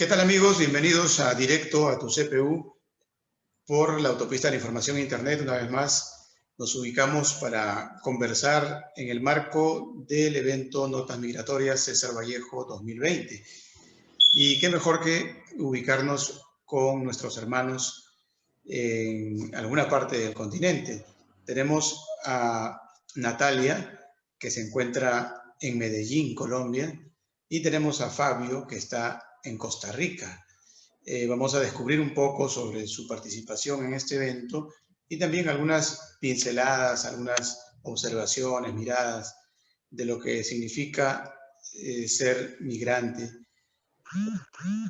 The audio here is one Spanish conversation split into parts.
¿Qué tal, amigos? Bienvenidos a Directo a tu CPU por la autopista de la información e Internet. Una vez más nos ubicamos para conversar en el marco del evento Notas Migratorias César Vallejo 2020. Y qué mejor que ubicarnos con nuestros hermanos en alguna parte del continente. Tenemos a Natalia, que se encuentra en Medellín, Colombia, y tenemos a Fabio, que está en Costa Rica. Vamos a descubrir un poco sobre su participación en este evento y también algunas pinceladas, algunas observaciones, miradas de lo que significa ser migrante,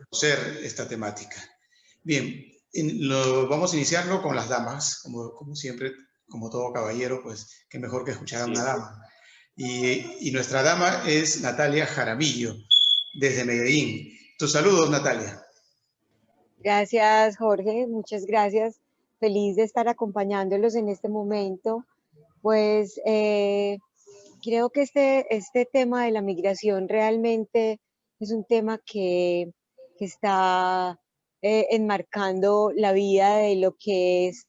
conocer esta temática. Bien, vamos a iniciarlo con las damas, como siempre, como todo caballero, pues qué mejor que escuchar a una dama. Y nuestra dama es Natalia Jaramillo, desde Medellín. Tus saludos, Natalia. Gracias, Jorge, muchas gracias. Feliz de estar acompañándolos en este momento. Pues creo que este tema de la migración realmente es un tema que está enmarcando la vida de lo que es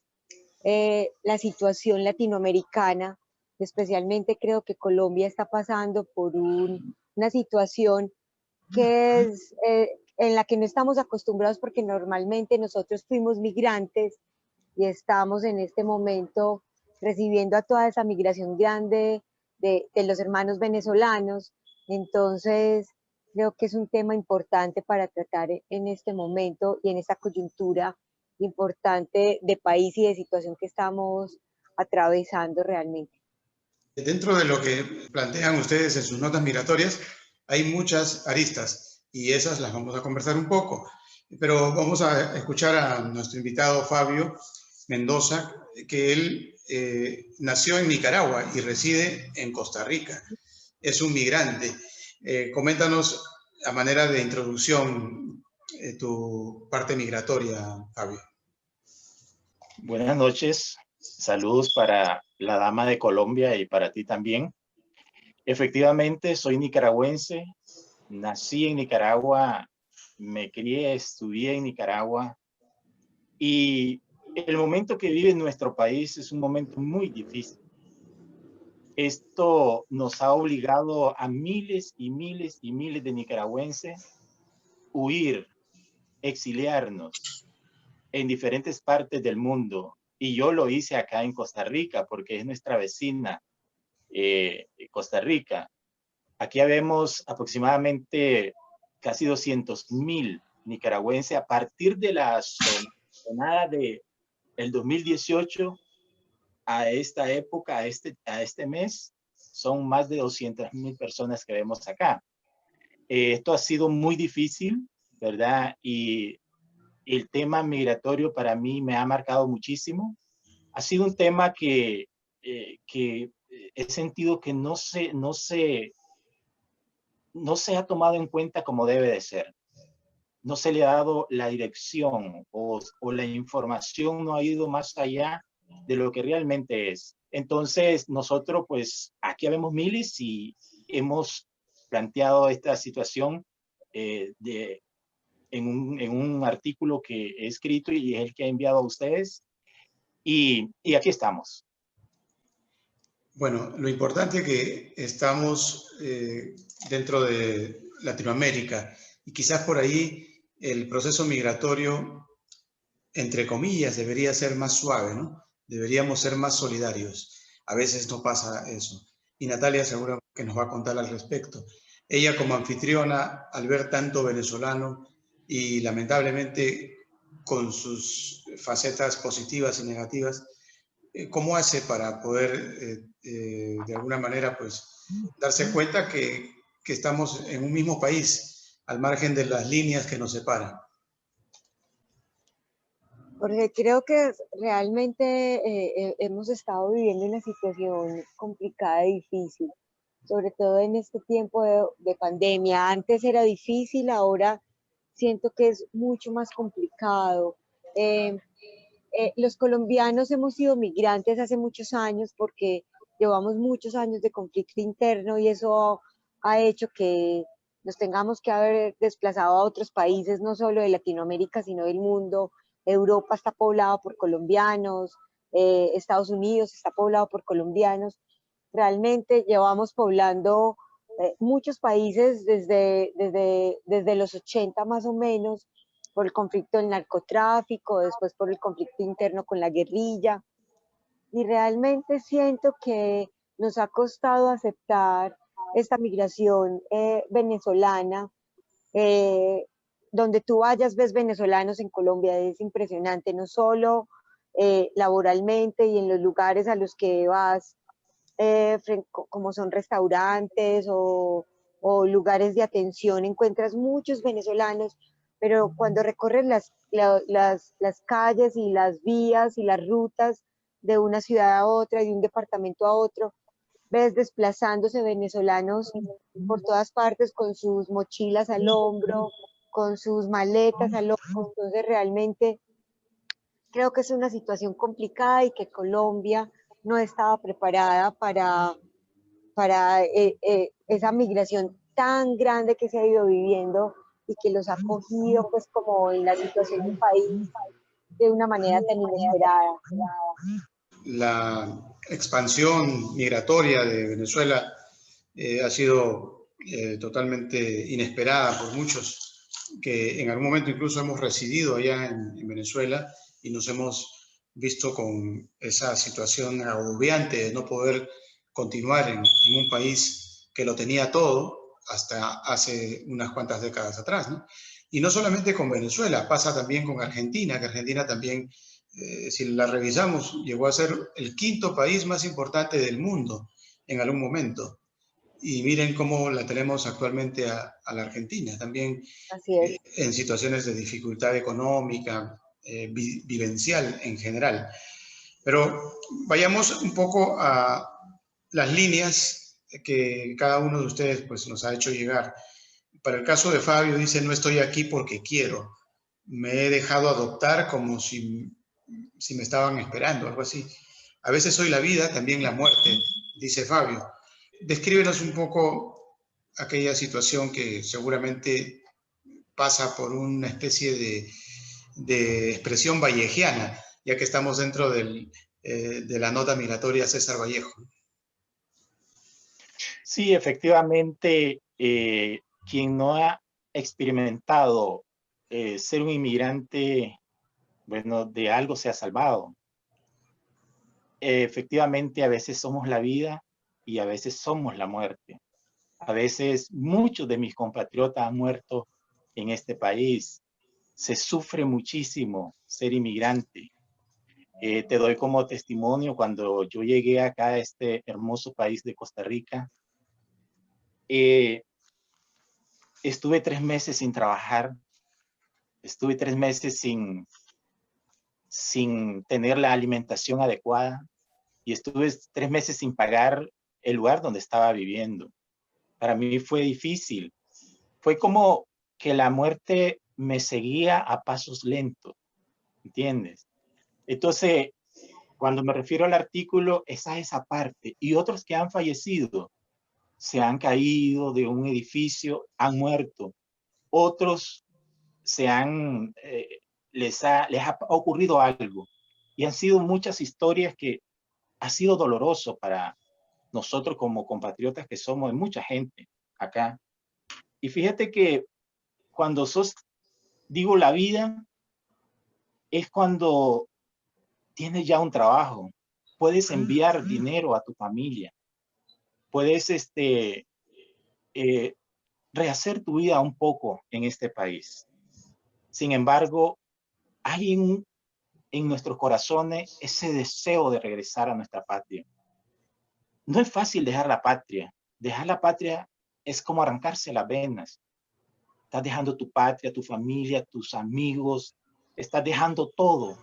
la situación latinoamericana. Especialmente creo que Colombia está pasando por una situación que es en la que no estamos acostumbrados porque normalmente nosotros fuimos migrantes y estamos en este momento recibiendo a toda esa migración grande de los hermanos venezolanos. Entonces, creo que es un tema importante para tratar en este momento y en esta coyuntura importante de país y de situación que estamos atravesando realmente. Dentro de lo que plantean ustedes en sus notas migratorias, hay muchas aristas y esas las vamos a conversar un poco. Pero vamos a escuchar a nuestro invitado Fabio Mendoza, que él nació en Nicaragua y reside en Costa Rica. Es un migrante. Coméntanos a manera de introducción tu parte migratoria, Fabio. Buenas noches, saludos para la dama de Colombia y para ti también. Efectivamente, soy nicaragüense, nací en Nicaragua, me crié, estudié en Nicaragua y el momento que vive nuestro país es un momento muy difícil. Esto nos ha obligado a miles y miles y miles de nicaragüenses huir, exiliarnos en diferentes partes del mundo. Y yo lo hice acá en Costa Rica porque es nuestra vecina, Costa Rica. Aquí habemos aproximadamente casi 200,000 nicaragüenses a partir de la sonada del 2018 a esta época, a este mes, son más de 200,000 personas que vemos acá. Esto ha sido muy difícil, ¿verdad? Y el tema migratorio para mí me ha marcado muchísimo. Ha sido un tema que he sentido que no se ha tomado en cuenta como debe de ser. No se le ha dado la dirección o la información no ha ido más allá de lo que realmente es. Entonces, nosotros, pues, aquí habemos miles y hemos planteado esta situación en un artículo que he escrito y es el que he enviado a ustedes. Y aquí estamos. Bueno, lo importante es que estamos dentro de Latinoamérica y quizás por ahí el proceso migratorio, entre comillas, debería ser más suave, ¿no? Deberíamos ser más solidarios. A veces no pasa eso. Y Natalia seguro que nos va a contar al respecto. Ella como anfitriona, al ver tanto venezolano y lamentablemente con sus facetas positivas y negativas, ¿cómo hace para poder de alguna manera pues darse cuenta que estamos en un mismo país al margen de las líneas que nos separan? Porque creo que realmente hemos estado viviendo una situación complicada y difícil, sobre todo en este tiempo de pandemia. Antes era difícil, ahora siento que es mucho más complicado. Los colombianos hemos sido migrantes hace muchos años porque llevamos muchos años de conflicto interno y eso ha hecho que nos tengamos que haber desplazado a otros países, no solo de Latinoamérica, sino del mundo. Europa está poblado por colombianos, Estados Unidos está poblado por colombianos. Realmente llevamos poblando muchos países desde los 80 más o menos, por el conflicto del narcotráfico, después por el conflicto interno con la guerrilla. Y realmente siento que nos ha costado aceptar esta migración venezolana. eh, Donde tú vayas ves venezolanos en Colombia, es impresionante, no solo laboralmente y en los lugares a los que vas, como son restaurantes o lugares de atención, encuentras muchos venezolanos, pero cuando recorres las calles y las vías y las rutas de una ciudad a otra, de un departamento a otro, ves desplazándose venezolanos por todas partes con sus mochilas al hombro, con sus maletas al hombro. Entonces realmente creo que es una situación complicada y que Colombia no estaba preparada para esa migración tan grande que se ha ido viviendo y que los ha cogido pues como en la situación del país de una manera tan inesperada. La expansión migratoria de Venezuela ha sido totalmente inesperada por muchos que en algún momento incluso hemos residido allá en Venezuela y nos hemos visto con esa situación agobiante de no poder continuar en un país que lo tenía todo hasta hace unas cuantas décadas atrás, ¿no? Y no solamente con Venezuela, pasa también con Argentina, que Argentina también, si la revisamos, llegó a ser el quinto país más importante del mundo en algún momento. Y miren cómo la tenemos actualmente a la Argentina, también Así es. en situaciones de dificultad económica, vivencial en general. Pero vayamos un poco a las líneas que cada uno de ustedes pues, nos ha hecho llegar. Para el caso de Fabio, dice, no estoy aquí porque quiero. Me he dejado adoptar como si me estaban esperando, algo así. A veces soy la vida, también la muerte, dice Fabio. Descríbenos un poco aquella situación que seguramente pasa por una especie de expresión vallejiana, ya que estamos dentro de la nota migratoria César Vallejo. Sí, efectivamente, quien no ha experimentado ser un inmigrante, bueno, de algo se ha salvado. Efectivamente, a veces somos la vida y a veces somos la muerte. A veces muchos de mis compatriotas han muerto en este país. Se sufre muchísimo ser inmigrante. Te doy como testimonio, cuando yo llegué acá a este hermoso país de Costa Rica, estuve 3 meses sin trabajar, estuve 3 meses sin tener la alimentación adecuada y estuve 3 meses sin pagar el lugar donde estaba viviendo. Para mí fue difícil. Fue como que la muerte me seguía a pasos lentos, ¿entiendes? Entonces, cuando me refiero al artículo, esa parte. Y otros que han fallecido, se han caído de un edificio, han muerto. Otros les ha ocurrido algo. Y han sido muchas historias que ha sido doloroso para nosotros como compatriotas que somos, mucha gente acá. Y fíjate que cuando digo la vida, es cuando tienes ya un trabajo, puedes enviar dinero a tu familia, puedes rehacer tu vida un poco en este país. Sin embargo, hay en nuestros corazones ese deseo de regresar a nuestra patria. No es fácil dejar la patria. Dejar la patria es como arrancarse las venas. Estás dejando tu patria, tu familia, tus amigos, estás dejando todo.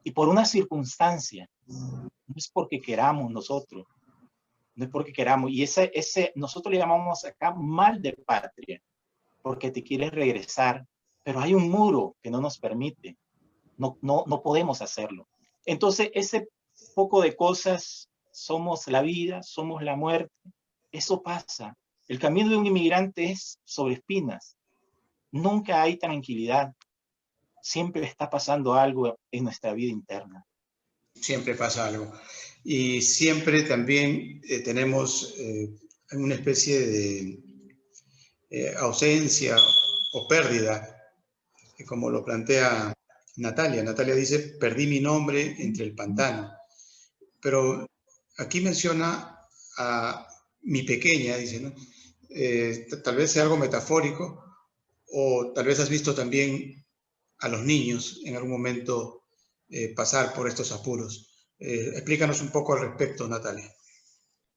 Y por una circunstancia, no es porque queramos nosotros, no es porque queramos. Y nosotros le llamamos acá mal de patria, porque te quieres regresar, pero hay un muro que no nos permite. No podemos hacerlo. Entonces, ese poco de cosas, somos la vida, somos la muerte, eso pasa. El camino de un inmigrante es sobre espinas. Nunca hay tranquilidad. Siempre está pasando algo en nuestra vida interna. Siempre pasa algo. Y siempre también tenemos una especie de ausencia o pérdida, como lo plantea Natalia. Natalia dice, perdí mi nombre entre el pantano. Pero aquí menciona a mi pequeña, dice, ¿no? Tal vez sea algo metafórico, o tal vez has visto también a los niños en algún momento pasar por estos apuros. Explícanos un poco al respecto, Natalia.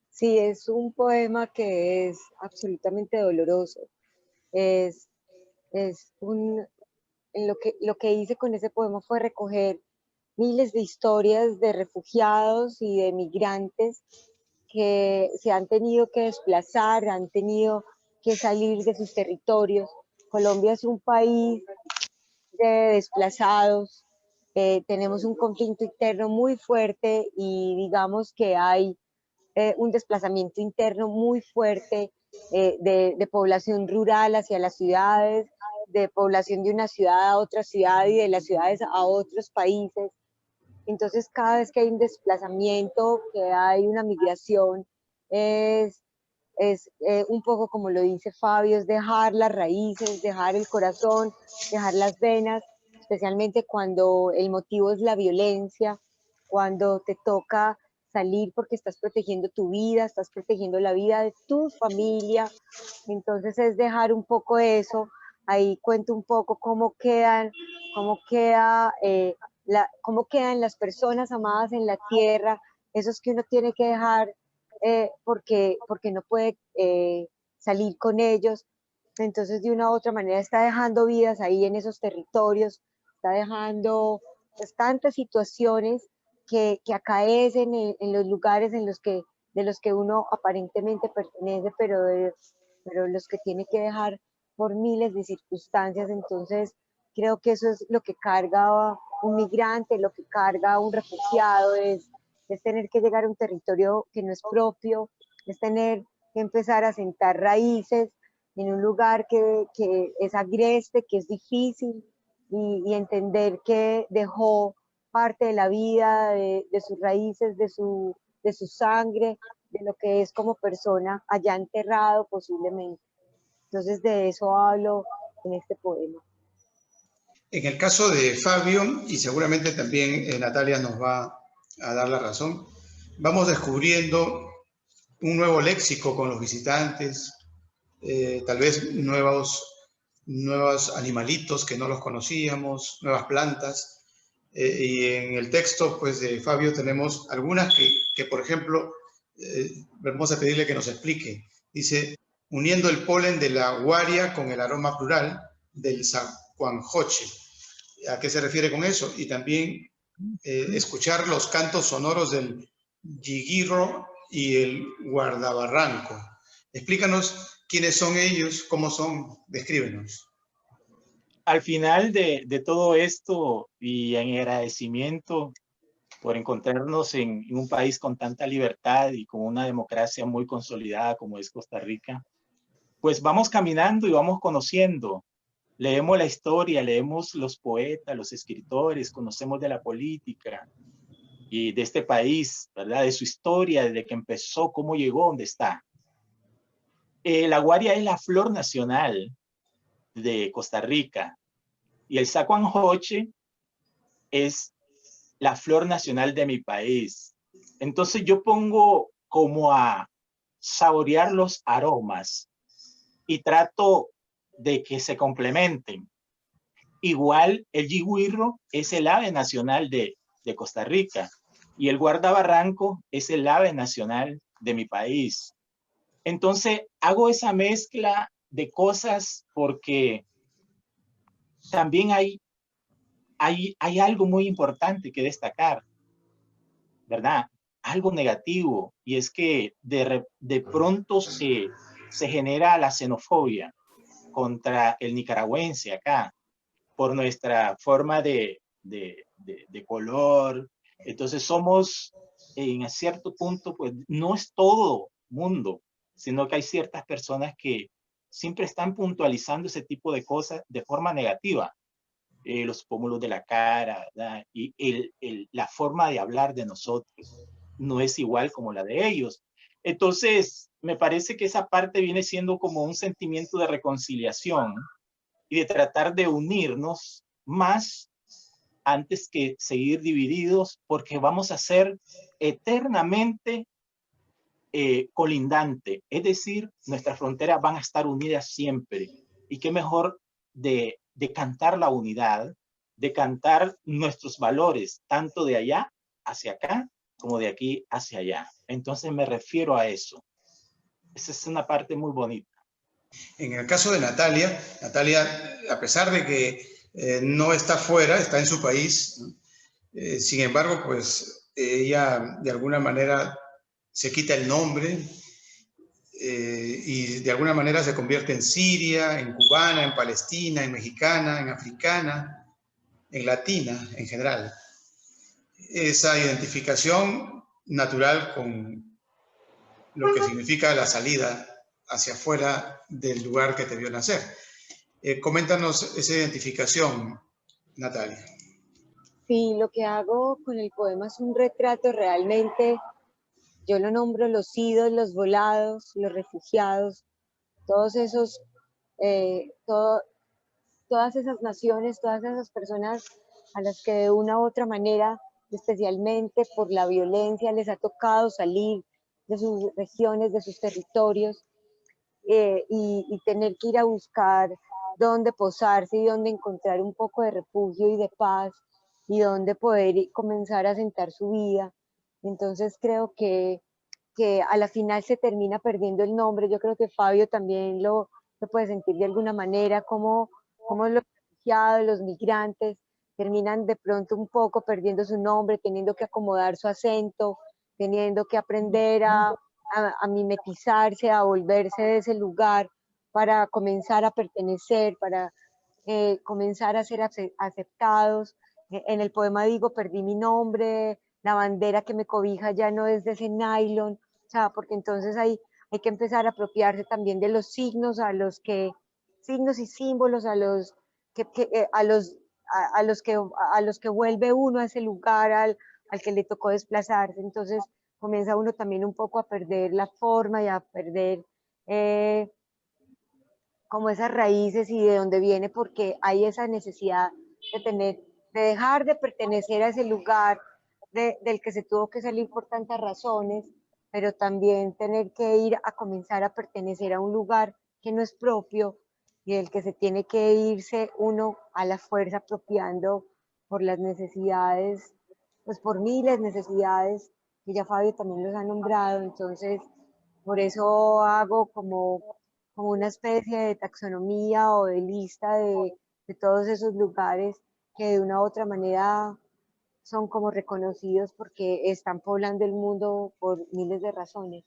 Sí, es un poema que es absolutamente doloroso. Es, es un, lo que hice con ese poema fue recoger miles de historias de refugiados y de migrantes que se han tenido que desplazar, han tenido que salir de sus territorios. Colombia es un país de desplazados, tenemos un conflicto interno muy fuerte y digamos que hay un desplazamiento interno muy fuerte de población rural hacia las ciudades, de población de una ciudad a otra ciudad y de las ciudades a otros países. Entonces, cada vez que hay un desplazamiento, que hay una migración, es, es un poco como lo dice Fabio, es dejar las raíces, dejar el corazón, dejar las venas, especialmente cuando el motivo es la violencia, cuando te toca salir porque estás protegiendo tu vida, estás protegiendo la vida de tu familia. Entonces es dejar un poco eso. Ahí cuento un poco cómo queda cómo quedan las personas amadas en la tierra, esos que uno tiene que dejar porque no puede salir con ellos. Entonces, de una u otra manera, está dejando vidas ahí en esos territorios, está dejando pues, tantas situaciones que acaecen en los lugares de los que uno aparentemente pertenece, pero los que tiene que dejar por miles de circunstancias. Entonces, creo que eso es lo que carga un migrante, lo que carga un refugiado, es tener que llegar a un territorio que no es propio, es tener que empezar a sentar raíces en un lugar que es agreste, que es difícil, y entender que dejó parte de la vida, de sus raíces, de su sangre, de lo que es como persona allá enterrado posiblemente. Entonces de eso hablo en este poema. En el caso de Fabio, y seguramente también Natalia nos va a dar la razón, vamos descubriendo un nuevo léxico con los visitantes, tal vez nuevos animalitos que no los conocíamos, nuevas plantas. Y en el texto pues, de Fabio tenemos algunas que por ejemplo, vamos a pedirle que nos explique. Dice, uniendo el polen de la guaria con el aroma plural del zacuanjoche. ¿A qué se refiere con eso? Y también escuchar los cantos sonoros del yiguirro y el guardabarranco. Explícanos quiénes son ellos, cómo son, descríbenos. Al final de todo esto y en agradecimiento por encontrarnos en un país con tanta libertad y con una democracia muy consolidada como es Costa Rica, pues vamos caminando y vamos conociendo. Leemos la historia, leemos los poetas, los escritores, conocemos de la política y de este país, ¿verdad? De su historia, desde que empezó, cómo llegó, dónde está. La guaria es la flor nacional de Costa Rica y el zacuanjoche es la flor nacional de mi país. Entonces yo pongo como a saborear los aromas y trato de que se complementen. Igual el yigüirro es el ave nacional de Costa Rica y el guardabarranco es el ave nacional de mi país. Entonces hago esa mezcla de cosas porque también hay algo muy importante que destacar, ¿verdad? Algo negativo, y es que de pronto se genera la xenofobia contra el nicaragüense acá, por nuestra forma de color. Entonces somos, en cierto punto, pues no es todo mundo sino que hay ciertas personas que siempre están puntualizando ese tipo de cosas de forma negativa. Los pómulos de la cara, ¿verdad? Y la forma de hablar de nosotros no es igual como la de ellos. Entonces, me parece que esa parte viene siendo como un sentimiento de reconciliación y de tratar de unirnos más antes que seguir divididos, porque vamos a ser eternamente colindante, es decir, nuestras fronteras van a estar unidas siempre. Y qué mejor de cantar la unidad, de cantar nuestros valores, tanto de allá hacia acá, como de aquí hacia allá. Entonces me refiero a eso. Esa es una parte muy bonita. En el caso de Natalia, Natalia, a pesar de que no está fuera, está en su país, sin embargo, pues ella de alguna manera se quita el nombre y de alguna manera se convierte en siria, en cubana, en palestina, en mexicana, en africana, en latina en general. Esa identificación natural con lo que significa la salida hacia afuera del lugar que te vio nacer. Coméntanos esa identificación, Natalia. Sí, lo que hago con el poema es un retrato realmente, yo lo nombro los idos, los volados, los refugiados, todos esos, todas esas naciones, todas esas personas a las que de una u otra manera, especialmente por la violencia, les ha tocado salir de sus regiones, de sus territorios, y tener que ir a buscar dónde posarse y dónde encontrar un poco de refugio y de paz y dónde poder comenzar a sentar su vida. Entonces creo que a la final se termina perdiendo el nombre. Yo creo que Fabio también lo puede sentir de alguna manera, como los refugiados, los migrantes terminan de pronto un poco perdiendo su nombre, teniendo que acomodar su acento, teniendo que aprender a mimetizarse, a volverse de ese lugar para comenzar a pertenecer, para comenzar a ser aceptados. En el poema digo, perdí mi nombre, la bandera que me cobija ya no es de ese nylon, o sea, porque entonces hay que empezar a apropiarse también de los signos, signos y símbolos a los que vuelve uno a ese lugar al que le tocó desplazarse. Entonces comienza uno también un poco a perder la forma y a perder eh, como esas raíces y de dónde viene, porque hay esa necesidad de dejar de pertenecer a ese lugar del que se tuvo que salir por tantas razones, pero también tener que ir a comenzar a pertenecer a un lugar que no es propio y del que se tiene que irse uno a la fuerza apropiando por las necesidades, pues por miles de necesidades, que ya Fabio también los ha nombrado. Entonces por eso hago como una especie de taxonomía o de lista de todos esos lugares que de una u otra manera son como reconocidos porque están poblando el mundo por miles de razones.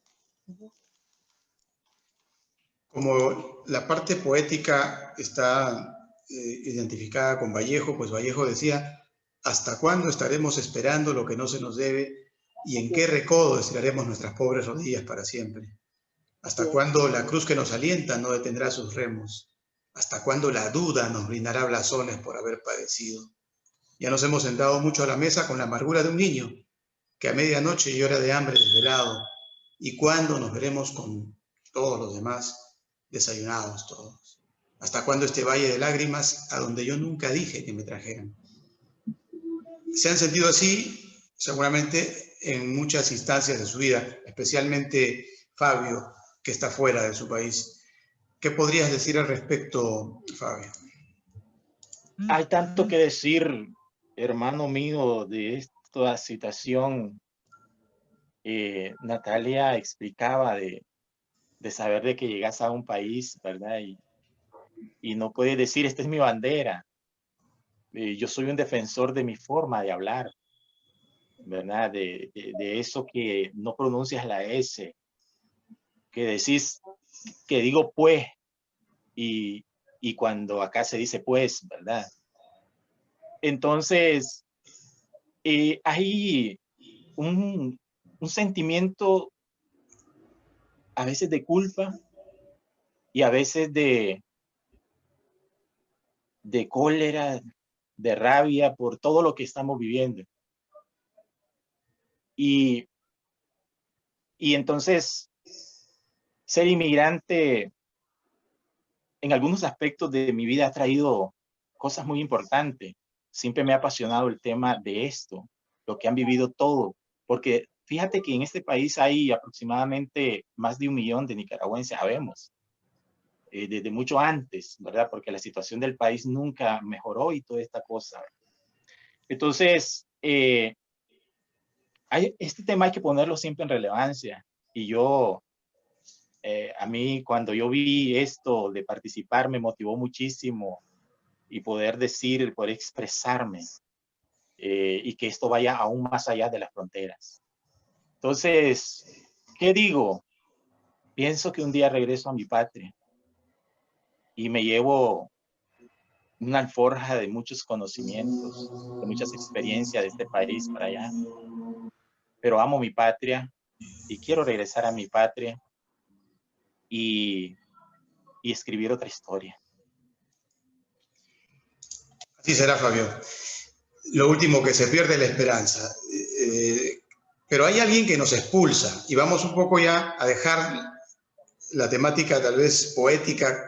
Como la parte poética está identificada con Vallejo, pues Vallejo decía, ¿hasta cuándo estaremos esperando lo que no se nos debe y en qué recodo estiraremos nuestras pobres rodillas para siempre? ¿Hasta cuándo la cruz que nos alienta no detendrá sus remos? ¿Hasta cuándo la duda nos brindará blasones por haber padecido? Ya nos hemos sentado mucho a la mesa con la amargura de un niño que a medianoche llora de hambre desvelado. ¿Y cuándo nos veremos con todos los demás desayunados todos? ¿Hasta cuándo este valle de lágrimas a donde yo nunca dije que me trajeran? Se han sentido así seguramente en muchas instancias de su vida, especialmente Fabio, que está fuera de su país. ¿Qué podrías decir al respecto, Fabio? Hay tanto que decir, hermano mío, de esta situación. Natalia explicaba de saber de que llegas a un país, ¿verdad? Y no puedes decir, esta es mi bandera. Yo soy un defensor de mi forma de hablar, ¿verdad? De eso que no pronuncias la S, que decís, que digo pues, y, y cuando acá se dice pues, ¿verdad? Entonces, hay un sentimiento a veces de culpa y a veces de cólera, de rabia por todo lo que estamos viviendo. Y entonces, ser inmigrante en algunos aspectos de mi vida ha traído cosas muy importantes. Siempre me ha apasionado el tema de esto, lo que han vivido todo, porque fíjate que en este país hay aproximadamente más de 1 millón de nicaragüenses, sabemos, desde mucho antes, ¿verdad? Porque la situación del país nunca mejoró y toda esta cosa. Entonces, este tema hay que ponerlo siempre en relevancia. Y yo, a mí cuando yo vi esto de participar me motivó muchísimo y poder decir, poder expresarme y que esto vaya aún más allá de las fronteras. Entonces, ¿qué digo? Pienso que un día regreso a mi patria y me llevo una alforja de muchos conocimientos, de muchas experiencias de este país para allá. Pero amo mi patria y quiero regresar a mi patria y escribir otra historia. Así será, Fabio. Lo último que se pierde es la esperanza. Pero hay alguien que nos expulsa y vamos un poco ya a dejar la temática tal vez poética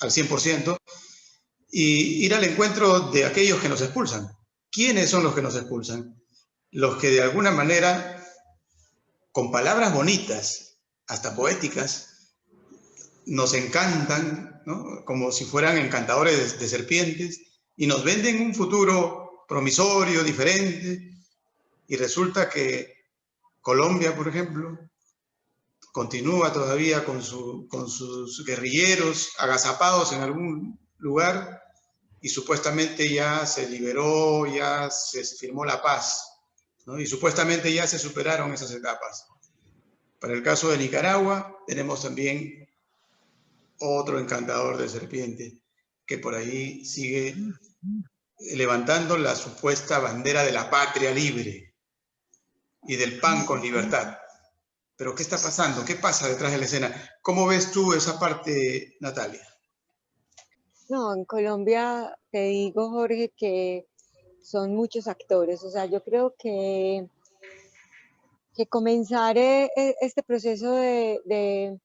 al 100% y ir al encuentro de aquellos que nos expulsan. ¿Quiénes son los que nos expulsan? Los que de alguna manera, con palabras bonitas, hasta poéticas, nos encantan, ¿no? Como si fueran encantadores de serpientes, y nos venden un futuro promisorio, diferente, y resulta que Colombia, por ejemplo, continúa todavía con sus guerrilleros agazapados en algún lugar y supuestamente ya se liberó, ya se firmó la paz, ¿no? Y supuestamente ya se superaron esas etapas. Para el caso de Nicaragua tenemos también otro encantador de serpiente que por ahí sigue levantando la supuesta bandera de la patria libre y del pan con libertad. Pero ¿qué está pasando? ¿Qué pasa detrás de la escena? ¿Cómo ves tú esa parte, Natalia? No, en Colombia te digo, Jorge, que son muchos actores. O sea, yo creo que comenzar este proceso del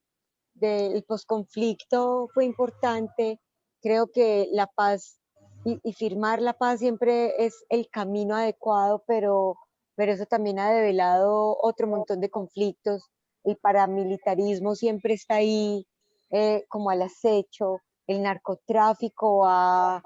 posconflicto fue importante. Creo que la paz y firmar la paz siempre es el camino adecuado, pero eso también ha develado otro montón de conflictos. El paramilitarismo siempre está ahí como al acecho. El narcotráfico ha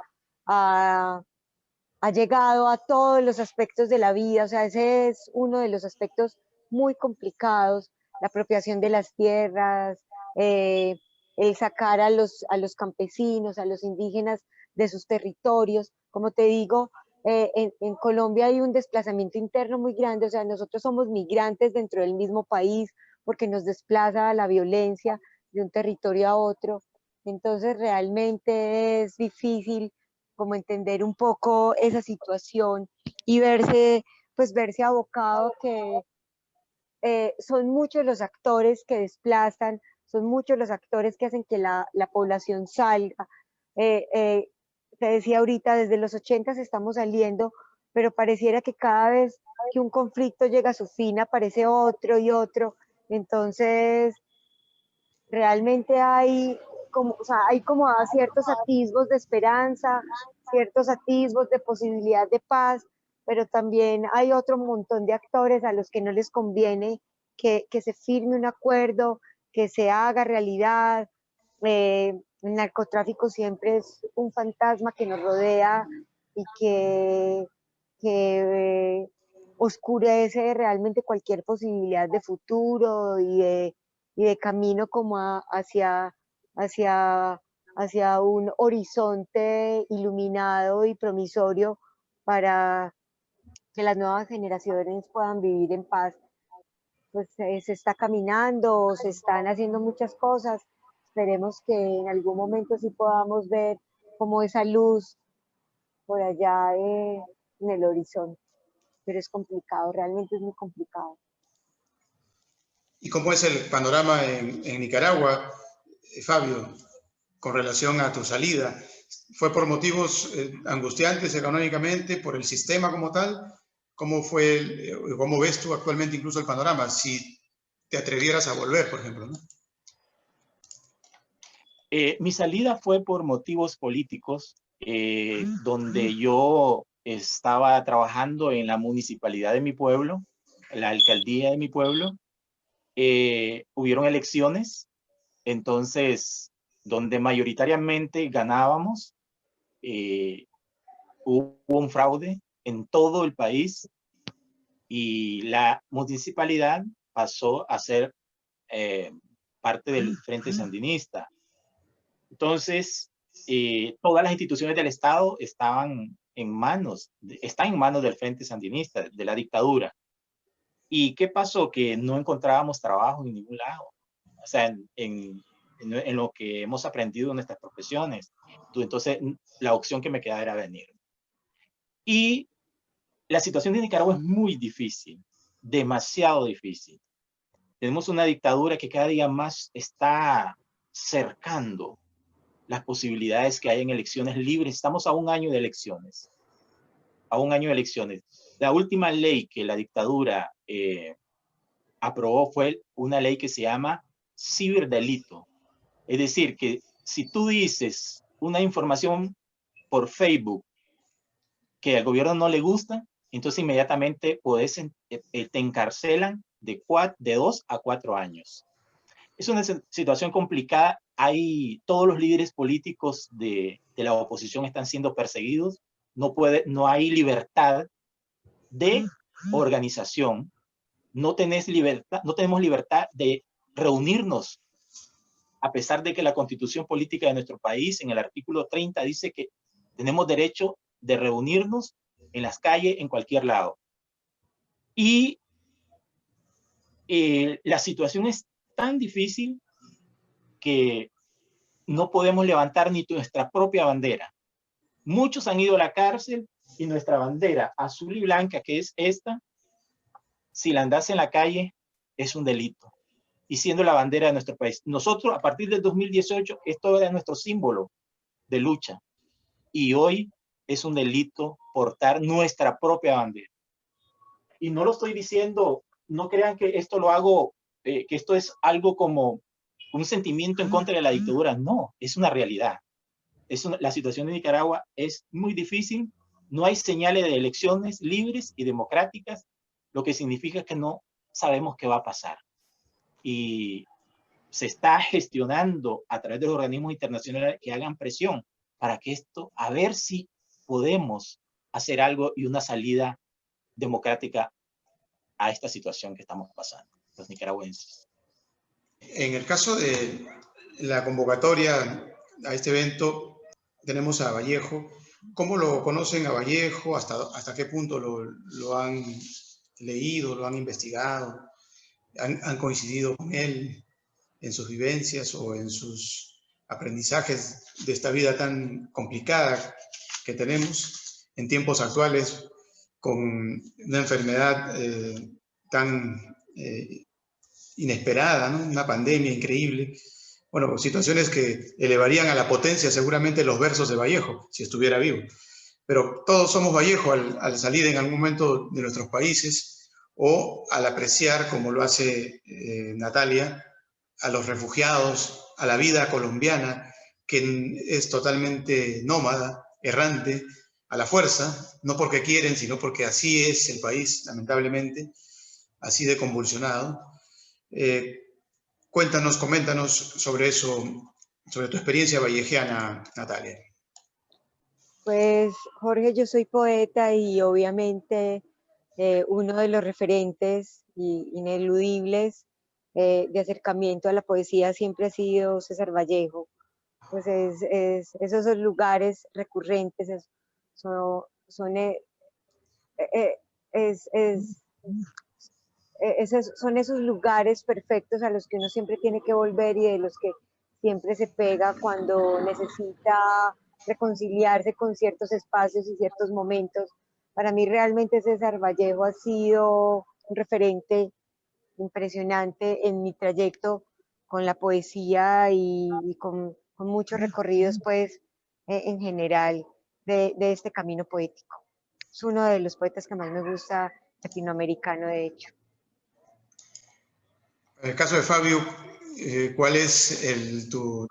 llegado a todos los aspectos de la vida. O sea, ese es uno de los aspectos muy complicados, la apropiación de las tierras, eh, el sacar a los campesinos, a los indígenas de sus territorios. Como te digo, en Colombia hay un desplazamiento interno muy grande. O sea, nosotros somos migrantes dentro del mismo país porque nos desplaza la violencia de un territorio a otro. Entonces, realmente es difícil como entender un poco esa situación y verse abocado que son muchos los actores que desplazan, son muchos los actores que hacen que la población salga. Eh, eh, Te decía ahorita, desde los 80 estamos saliendo, pero pareciera que cada vez que un conflicto llega a su fin aparece otro y otro. Entonces, realmente o sea, hay como ciertos atisbos de esperanza, ciertos atisbos de posibilidad de paz, pero también hay otro montón de actores a los que no les conviene que se firme un acuerdo, que se haga realidad. El narcotráfico siempre es un fantasma que nos rodea y que oscurece realmente cualquier posibilidad de futuro y de camino como hacia, hacia un horizonte iluminado y promisorio para que las nuevas generaciones puedan vivir en paz. Pues se está caminando, se están haciendo muchas cosas. Esperemos que en algún momento sí podamos ver como esa luz por allá en el horizonte, pero es complicado, realmente es muy complicado. ¿Y cómo es el panorama en Nicaragua, Fabio, con relación a tu salida? ¿Fue por motivos angustiantes económicamente, por el sistema como tal? ¿Cómo fue, cómo ves tú actualmente incluso el panorama? Si te atrevieras a volver, por ejemplo, ¿no? Mi salida fue por motivos políticos, donde yo estaba trabajando en la municipalidad de mi pueblo, la alcaldía de mi pueblo. Hubieron elecciones, entonces, donde mayoritariamente ganábamos, hubo un fraude en todo el país y la municipalidad pasó a ser parte del Frente Sandinista. Entonces, todas las instituciones del Estado están en manos del Frente Sandinista, de la dictadura. ¿Y qué pasó? Que no encontrábamos trabajo en ningún lado. O sea, en lo que hemos aprendido en nuestras profesiones. Entonces, la opción que me quedaba era venir. Y la situación de Nicaragua es muy difícil, demasiado difícil. Tenemos una dictadura que cada día más está cercando las posibilidades que hay en elecciones libres. Estamos a un año de elecciones. A un año de elecciones. La última ley que la dictadura aprobó fue una ley que se llama ciberdelito. Es decir, que si tú dices una información por Facebook que al gobierno no le gusta, entonces inmediatamente te encarcelan de 2 a 4 años. Es una situación complicada. Todos los líderes políticos de la oposición están siendo perseguidos. No hay libertad de organización. No tenemos libertad de reunirnos, a pesar de que la constitución política de nuestro país, en el artículo 30, dice que tenemos derecho de reunirnos en las calles, en cualquier lado. Y la situación es tan difícil que no podemos levantar ni nuestra propia bandera. Muchos han ido a la cárcel y nuestra bandera azul y blanca, que es esta, si la andas en la calle, es un delito. Y siendo la bandera de nuestro país. Nosotros, a partir del 2018, esto era nuestro símbolo de lucha. Y hoy es un delito portar nuestra propia bandera. Y no lo estoy diciendo, no crean que esto lo hago, que esto es algo como un sentimiento en contra de la dictadura. No, es una realidad. La situación de Nicaragua es muy difícil. No hay señales de elecciones libres y democráticas, lo que significa que no sabemos qué va a pasar. Y se está gestionando a través de los organismos internacionales que hagan presión para que esto, a ver si podemos hacer algo y una salida democrática a esta situación que estamos pasando, los nicaragüenses. En el caso de la convocatoria a este evento, tenemos a Vallejo. ¿Cómo lo conocen a Vallejo? ¿Hasta qué punto lo han leído, lo han investigado? ¿Han coincidido con él en sus vivencias o en sus aprendizajes de esta vida tan complicada que tenemos en tiempos actuales, con una enfermedad tan inesperada, ¿no? Una pandemia increíble? Bueno, pues situaciones que elevarían a la potencia seguramente los versos de Vallejo, si estuviera vivo. Pero todos somos Vallejo al salir en algún momento de nuestros países o al apreciar, como lo hace Natalia, a los refugiados, a la vida colombiana, que es totalmente nómada, errante, a la fuerza, no porque quieren, sino porque así es el país, lamentablemente, así de convulsionado. Cuéntanos, coméntanos sobre eso, sobre tu experiencia vallejiana, Natalia. Pues Jorge, yo soy poeta y obviamente uno de los referentes ineludibles de acercamiento a la poesía siempre ha sido César Vallejo. Pues esos son lugares recurrentes, son, son, es, son esos lugares perfectos a los que uno siempre tiene que volver y de los que siempre se pega cuando necesita reconciliarse con ciertos espacios y ciertos momentos. Para mí realmente César Vallejo ha sido un referente impresionante en mi trayecto con la poesía y con muchos recorridos, pues, en general de este camino poético. Es uno de los poetas que más me gusta, latinoamericano, de hecho. En el caso de Fabio, ¿cuál es tu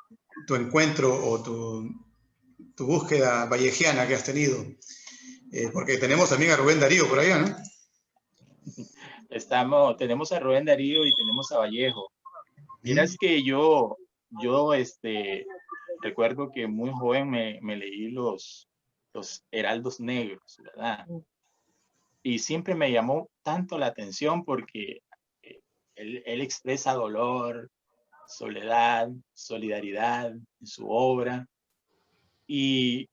encuentro o tu búsqueda vallejiana que has tenido? Porque tenemos también a Rubén Darío por allá, ¿no? Tenemos a Rubén Darío y tenemos a Vallejo. Miras que yo recuerdo que muy joven me leí los Heraldos Negros, ¿verdad? Y siempre me llamó tanto la atención porque él expresa dolor, soledad, solidaridad en su obra. Y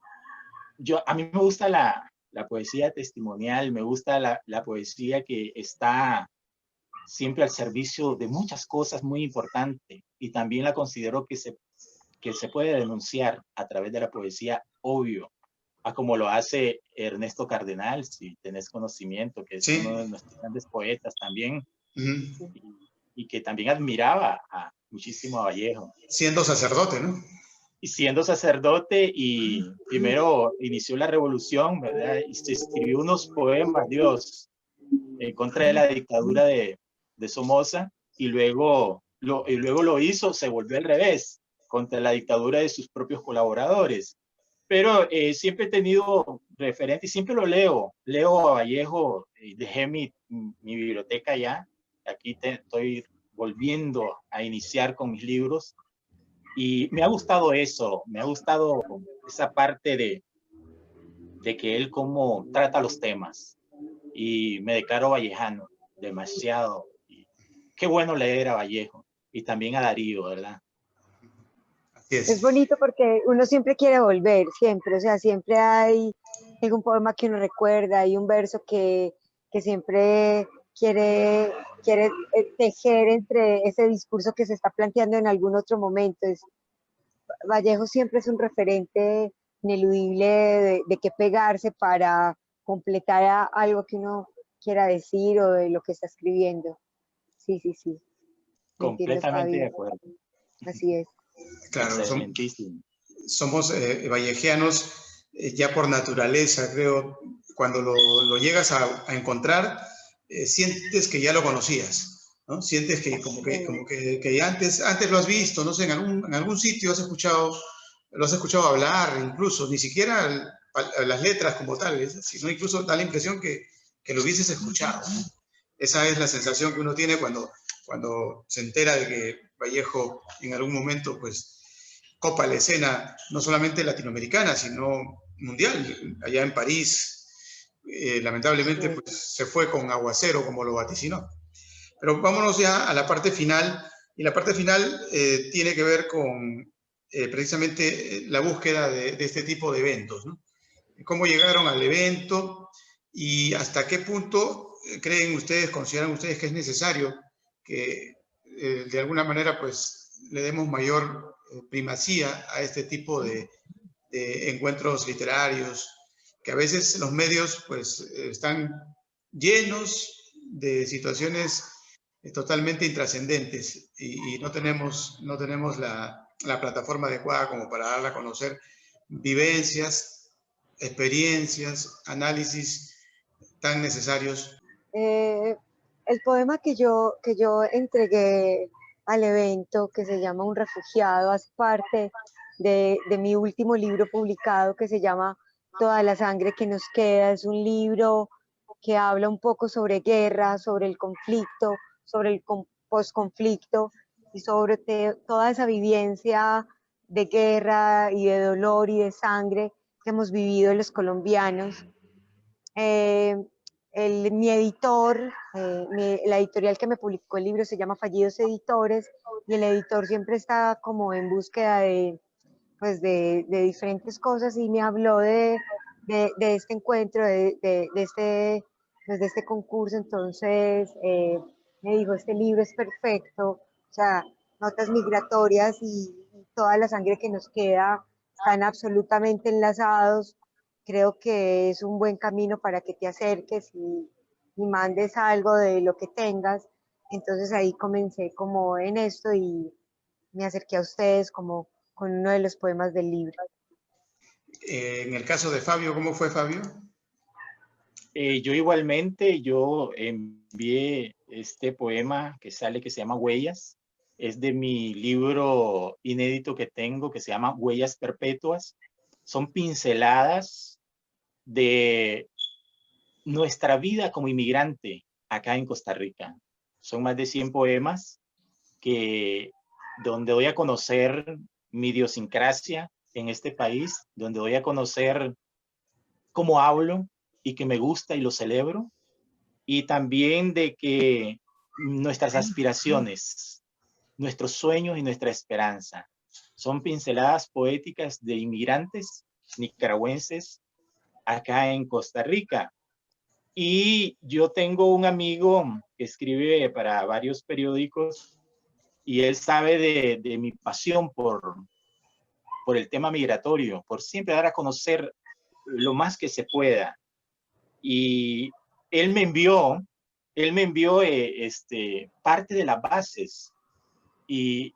a mí me gusta la poesía testimonial, me gusta la poesía que está siempre al servicio de muchas cosas muy importantes, y también la considero que se puede denunciar a través de la poesía, obvio, a como lo hace Ernesto Cardenal, si tenés conocimiento, que es Sí. uno de nuestros grandes poetas también, Uh-huh. y que también admiraba muchísimo a Vallejo. Siendo sacerdote, ¿no? Y siendo sacerdote, y primero inició la revolución, ¿verdad? Y se escribió unos poemas, Dios, en contra de la dictadura de Somoza, y luego lo hizo, se volvió al revés, contra la dictadura de sus propios colaboradores. Pero siempre he tenido referente, y siempre lo leo a Vallejo. Dejé mi biblioteca ya, aquí estoy volviendo a iniciar con mis libros, y me ha gustado eso, me ha gustado esa parte de que él cómo trata los temas, y me declaro vallejano, demasiado. Y qué bueno leer a Vallejo y también a Darío, ¿verdad? Así es. Es bonito porque uno siempre quiere volver, siempre, o sea, siempre hay algún poema que uno recuerda, hay un verso que siempre quiere tejer entre ese discurso que se está planteando en algún otro momento. Vallejo siempre es un referente ineludible de qué pegarse para completar algo que uno quiera decir o de lo que está escribiendo. Sí, sí, sí. Entiendo, Completamente de Fabio. acuerdo. Así es. Claro, Excelentísimo. somos vallejianos ya por naturaleza, creo. Cuando lo llegas a encontrar, sientes que ya lo conocías, ¿no? Sientes que como que antes lo has visto, no sé, en algún sitio lo has escuchado hablar, incluso, ni siquiera las letras como tales, sino incluso da la impresión que lo hubieses escuchado, ¿no? Esa es la sensación que uno tiene cuando se entera de que Vallejo en algún momento, pues, copa la escena no solamente latinoamericana, sino mundial. Allá en París, lamentablemente, pues, se fue con aguacero, como lo vaticinó. Pero vámonos ya a la parte final, y la parte final tiene que ver con precisamente la búsqueda de este tipo de eventos, ¿no? ¿Cómo llegaron al evento y hasta qué punto consideran ustedes que es necesario que de alguna manera, pues, le demos mayor primacía a este tipo de encuentros literarios, que a veces los medios, pues, están llenos de situaciones totalmente intrascendentes y no tenemos la plataforma adecuada como para dar a conocer vivencias, experiencias, análisis tan necesarios? El poema que yo entregué al evento, que se llama Un refugiado, hace parte de mi último libro publicado, que se llama Toda la sangre que nos queda. Es un libro que habla un poco sobre guerra, sobre el conflicto, sobre el posconflicto y sobre toda esa vivencia de guerra y de dolor y de sangre que hemos vivido los colombianos. Mi editor, la editorial que me publicó el libro se llama Fallidos Editores, y el editor siempre está como en búsqueda pues de diferentes cosas, y me habló de este encuentro, pues de este concurso. Entonces me dijo, este libro es perfecto, o sea, notas migratorias y toda la sangre que nos queda están absolutamente enlazados. Creo que es un buen camino para que te acerques y mandes algo de lo que tengas. Entonces ahí comencé como en esto y me acerqué a ustedes como con uno de los poemas del libro. En el caso de Fabio, ¿cómo fue Fabio? Yo igualmente, yo envié este poema que sale, que se llama Huellas. Es de mi libro inédito que tengo, que se llama Huellas Perpetuas. Son pinceladas de nuestra vida como inmigrante acá en Costa Rica. Son más de 100 poemas que donde voy a conocer mi idiosincrasia en este país, donde voy a conocer cómo hablo y que me gusta y lo celebro, y también de que nuestras aspiraciones, nuestros sueños y nuestra esperanza son pinceladas poéticas de inmigrantes nicaragüenses acá en Costa Rica. Y yo tengo un amigo que escribe para varios periódicos y él sabe de mi pasión por el tema migratorio, por siempre dar a conocer lo más que se pueda. Y él me envió parte de las bases y,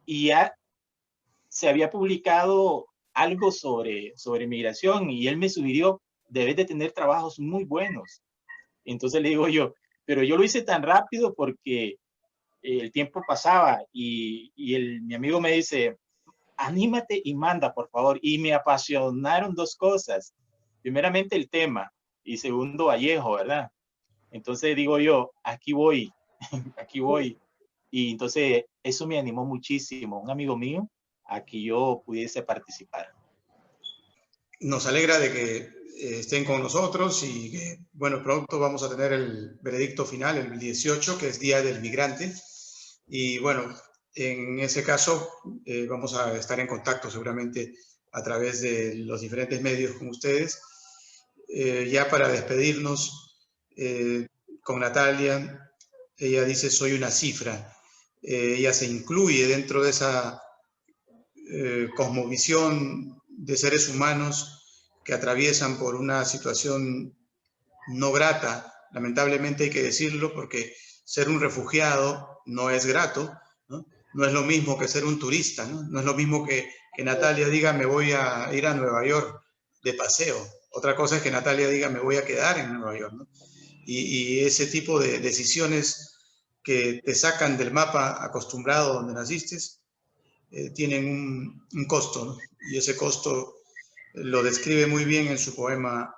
y ya se había publicado algo sobre migración y él me sugirió, debes de tener trabajos muy buenos. Entonces le digo yo, pero yo lo hice tan rápido porque el tiempo pasaba y mi amigo me dice, anímate y manda, por favor. Y me apasionaron dos cosas. Primeramente el tema y segundo Vallejo, ¿verdad? Entonces digo yo, aquí voy, aquí voy. Y entonces eso me animó muchísimo, un amigo mío, a que yo pudiese participar. Nos alegra de que estén con nosotros y que, bueno, pronto vamos a tener el veredicto final, el 18, que es Día del Migrante. Y bueno, en ese caso vamos a estar en contacto seguramente a través de los diferentes medios con ustedes. Ya para despedirnos con Natalia, ella dice, soy una cifra. Ella se incluye dentro de esa cosmovisión de seres humanos que atraviesan por una situación no grata, lamentablemente hay que decirlo, porque ser un refugiado no es grato, ¿no? No es lo mismo que ser un turista, ¿no? No es lo mismo que Natalia diga me voy a ir a Nueva York de paseo. Otra cosa es que Natalia diga me voy a quedar en Nueva York, ¿no? Y ese tipo de decisiones que te sacan del mapa acostumbrado donde naciste, tienen un costo, ¿no? Y ese costo lo describe muy bien en su poema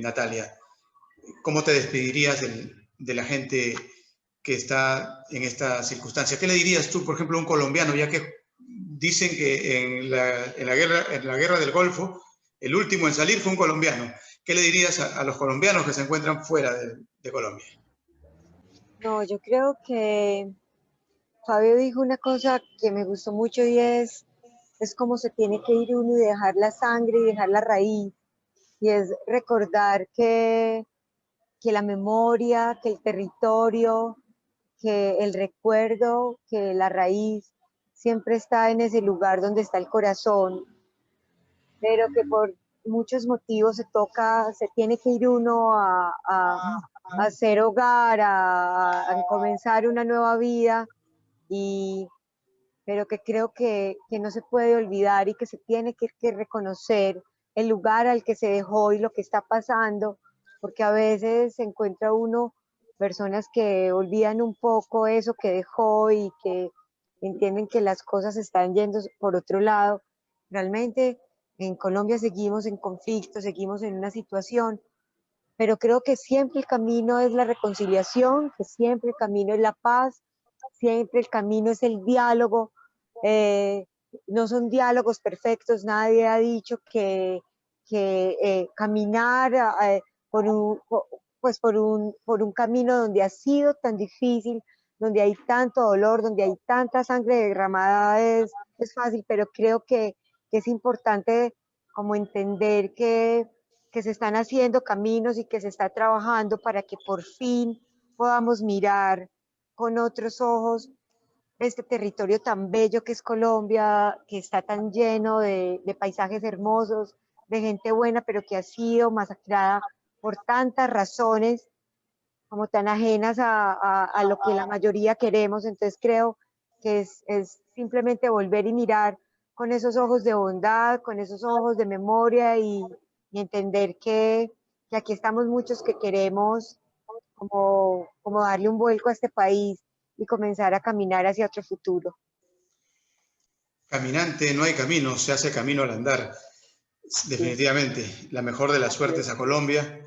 Natalia. ¿Cómo te despedirías de la gente que está en esta circunstancia? ¿Qué le dirías tú, por ejemplo, a un colombiano, ya que dicen que en la guerra del Golfo, el último en salir fue un colombiano? ¿Qué le dirías a los colombianos que se encuentran fuera de Colombia? No, yo creo que Fabio dijo una cosa que me gustó mucho y es como se tiene que ir uno y dejar la sangre y dejar la raíz. Y es recordar que la memoria, que el territorio, que el recuerdo, que la raíz siempre está en ese lugar donde está el corazón, pero que por muchos motivos se tiene que ir uno a hacer hogar, a comenzar una nueva vida, y, pero que creo que no se puede olvidar y que se tiene que reconocer el lugar al que se dejó y lo que está pasando, porque a veces se encuentra uno personas que olvidan un poco eso que dejó y que entienden que las cosas están yendo por otro lado. Realmente en Colombia seguimos en conflicto, seguimos en una situación, pero creo que siempre el camino es la reconciliación, que siempre el camino es la paz, siempre el camino es el diálogo. eh, no son diálogos perfectos, nadie ha dicho que caminar por un, pues por un camino donde ha sido tan difícil, donde hay tanto dolor, donde hay tanta sangre derramada es fácil, pero creo que es importante como entender que se están haciendo caminos y que se está trabajando para que por fin podamos mirar con otros ojos este territorio tan bello que es Colombia, que está tan lleno de paisajes hermosos, de gente buena, pero que ha sido masacrada por tantas razones, como tan ajenas a lo que la mayoría queremos. Entonces creo que es simplemente volver y mirar con esos ojos de bondad, con esos ojos de memoria y entender que aquí estamos muchos que queremos como darle un vuelco a este país y comenzar a caminar hacia otro futuro. Caminante no hay camino, se hace camino al andar. Definitivamente, la mejor de las suertes a Colombia.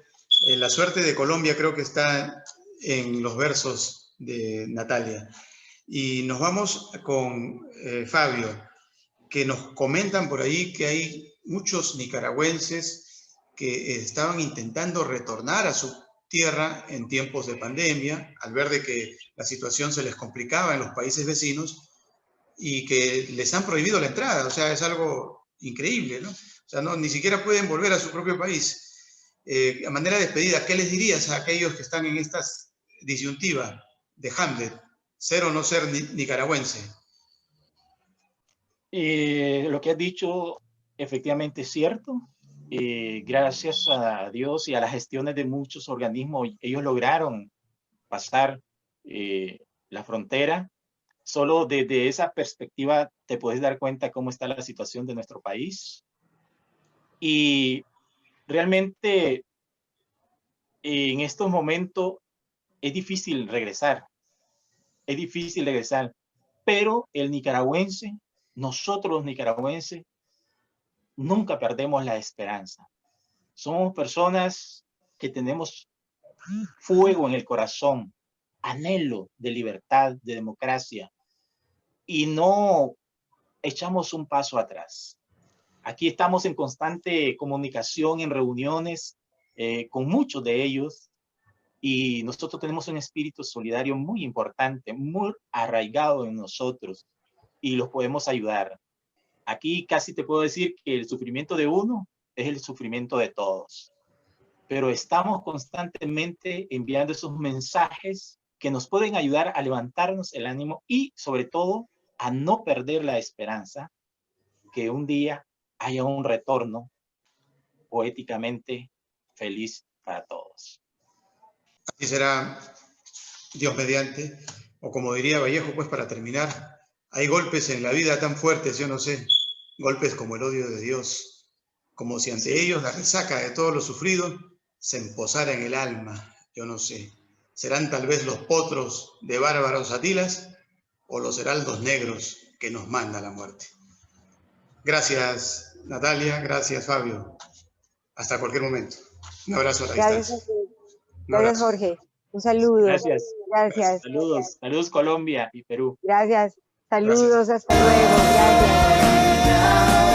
La suerte de Colombia creo que está en los versos de Natalia. Y nos vamos con Fabio, que nos comentan por ahí que hay muchos nicaragüenses que estaban intentando retornar a su tierra en tiempos de pandemia, al ver de que la situación se les complicaba en los países vecinos y que les han prohibido la entrada. O sea, es algo increíble, ¿no? O sea, no, ni siquiera pueden volver a su propio país. A manera de despedida, ¿qué les dirías a aquellos que están en esta disyuntiva de Hamlet, ser o no ser nicaragüense? Lo que has dicho efectivamente es cierto. Gracias a Dios y a las gestiones de muchos organismos, ellos lograron pasar la frontera. Solo desde esa perspectiva te puedes dar cuenta cómo está la situación de nuestro país. Y realmente en estos momentos es difícil regresar. Es difícil regresar. Pero el nicaragüense, nosotros los nicaragüenses, nunca perdemos la esperanza. Somos personas que tenemos fuego en el corazón, anhelo de libertad, de democracia, y no echamos un paso atrás. Aquí estamos en constante comunicación, en reuniones con muchos de ellos, y nosotros tenemos un espíritu solidario muy importante, muy arraigado en nosotros, y los podemos ayudar. Aquí casi te puedo decir que el sufrimiento de uno es el sufrimiento de todos. Pero estamos constantemente enviando esos mensajes que nos pueden ayudar a levantarnos el ánimo y, sobre todo, a no perder la esperanza que un día haya un retorno poéticamente feliz para todos. Así será, Dios mediante. O como diría Vallejo, pues para terminar, hay golpes en la vida tan fuertes, yo no sé, golpes como el odio de Dios, como si ante ellos la resaca de todo lo sufrido se emposara en el alma, yo no sé. Serán tal vez los potros de bárbaros atilas o los heraldos negros que nos manda la muerte. Gracias, Natalia, gracias, Fabio. Hasta cualquier momento. Un abrazo a la distancia. Gracias, Jorge. Un saludo. Gracias. Gracias. Saludos. Saludos Colombia y Perú. Gracias. Saludos. Gracias. Hasta luego. Gracias.